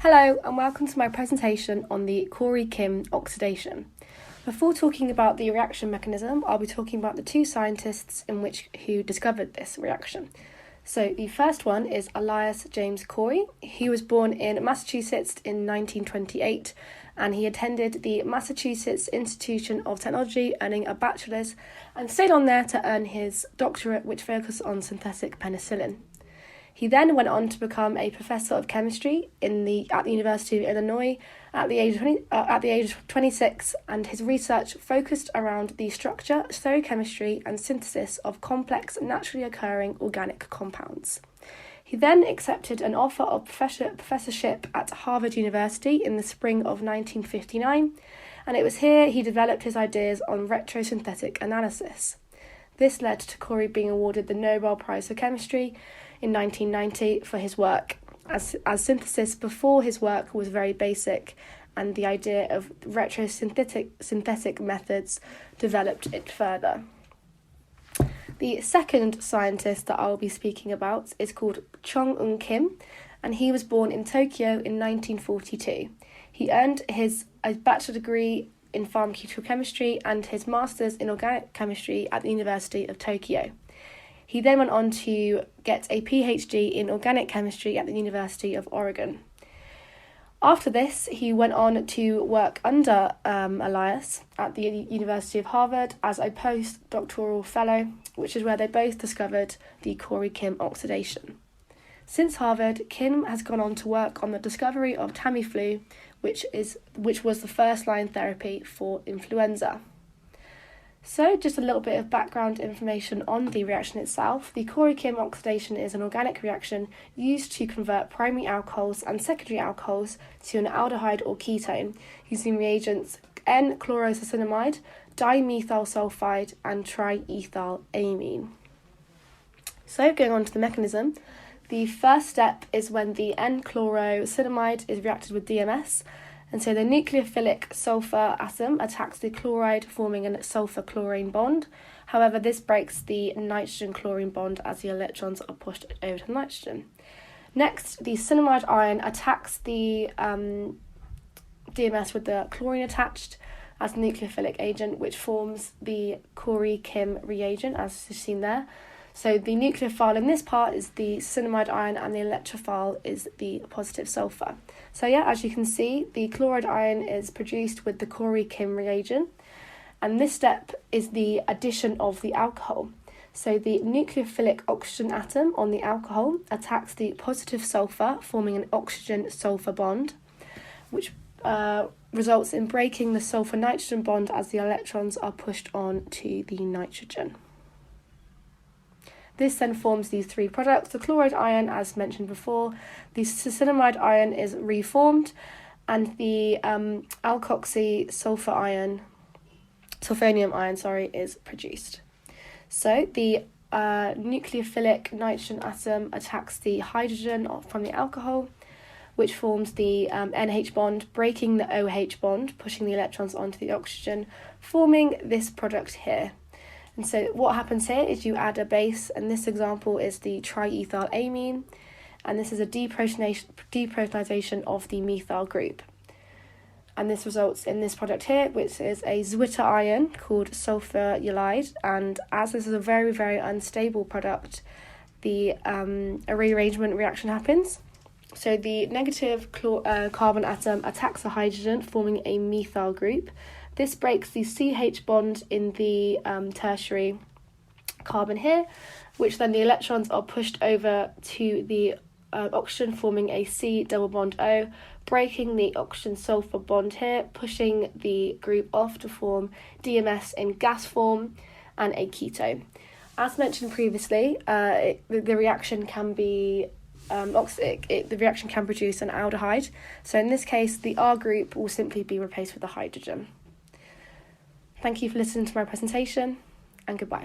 Hello and welcome to my presentation on the Corey-Kim oxidation. Before talking about the reaction mechanism, I'll be talking about the two scientists who discovered this reaction. So the first one is Elias James Corey. He was born in Massachusetts in 1928 and he attended the Massachusetts Institute of Technology, earning a bachelor's, and stayed on there to earn his doctorate, which focused on synthetic penicillin. He then went on to become a professor of chemistry at the University of Illinois at the age of 26, and his research focused around the structure, stereochemistry, and synthesis of complex, naturally occurring organic compounds. He then accepted an offer of professorship at Harvard University in the spring of 1959, and it was here he developed his ideas on retrosynthetic analysis. This led to Corey being awarded the Nobel Prize for Chemistry in 1990 for his work, as synthesis before his work was very basic, and the idea of retrosynthetic methods developed it further. The second scientist that I'll be speaking about is called Chung-Eun Kim, and he was born in Tokyo in 1942. He earned his bachelor degree in pharmaceutical chemistry and his master's in organic chemistry at the University of Tokyo. He then went on to get a PhD in organic chemistry at the University of Oregon. After this, he went on to work under Elias at the University of Harvard as a postdoctoral fellow, which is where they both discovered the Corey-Kim oxidation. Since Harvard, Kim has gone on to work on the discovery of Tamiflu, which was the first-line therapy for influenza. So, just a little bit of background information on the reaction itself. The Corey-Kim oxidation is an organic reaction used to convert primary alcohols and secondary alcohols to an aldehyde or ketone using reagents N-chlorosucinamide, dimethyl sulfide, and triethylamine. So, going on to the mechanism, the first step is when the N-chlorosucinamide is reacted with DMS, and so the nucleophilic sulfur atom attacks the chloride, forming a sulfur-chlorine bond. However, this breaks the nitrogen-chlorine bond as the electrons are pushed over to nitrogen. Next, the cinamide ion attacks the DMS with the chlorine attached as the nucleophilic agent, which forms the Corey-Kim reagent, as is seen there. So the nucleophile in this part is the cinamide ion and the electrophile is the positive sulfur. So as you can see, the chloride ion is produced with the Corey-Kim reagent, and this step is the addition of the alcohol. So the nucleophilic oxygen atom on the alcohol attacks the positive sulfur, forming an oxygen-sulfur bond, which results in breaking the sulfur-nitrogen bond as the electrons are pushed on to the nitrogen. This then forms these three products. The chloride ion, as mentioned before, the cinamide ion is reformed, and the alkoxy sulfonium ion, is produced. So the nucleophilic nitrogen atom attacks the hydrogen from the alcohol, which forms the NH bond, breaking the OH bond, pushing the electrons onto the oxygen, forming this product here. And so what happens here is you add a base, and this example is the triethylamine, and this is a deprotonization of the methyl group. And this results in this product here, which is a Zwitter ion called sulfur halide, and as this is a very, very unstable product, the a rearrangement reaction happens. So the negative carbon atom attacks the hydrogen, forming a methyl group. This breaks the CH bond in the tertiary carbon here, which then the electrons are pushed over to the oxygen, forming a C double bond O, breaking the oxygen-sulfur bond here, pushing the group off to form DMS in gas form and a ketone. As mentioned previously, the reaction can be the reaction can produce an aldehyde. So in this case, the R group will simply be replaced with the hydrogen. Thank you for listening to my presentation, and goodbye.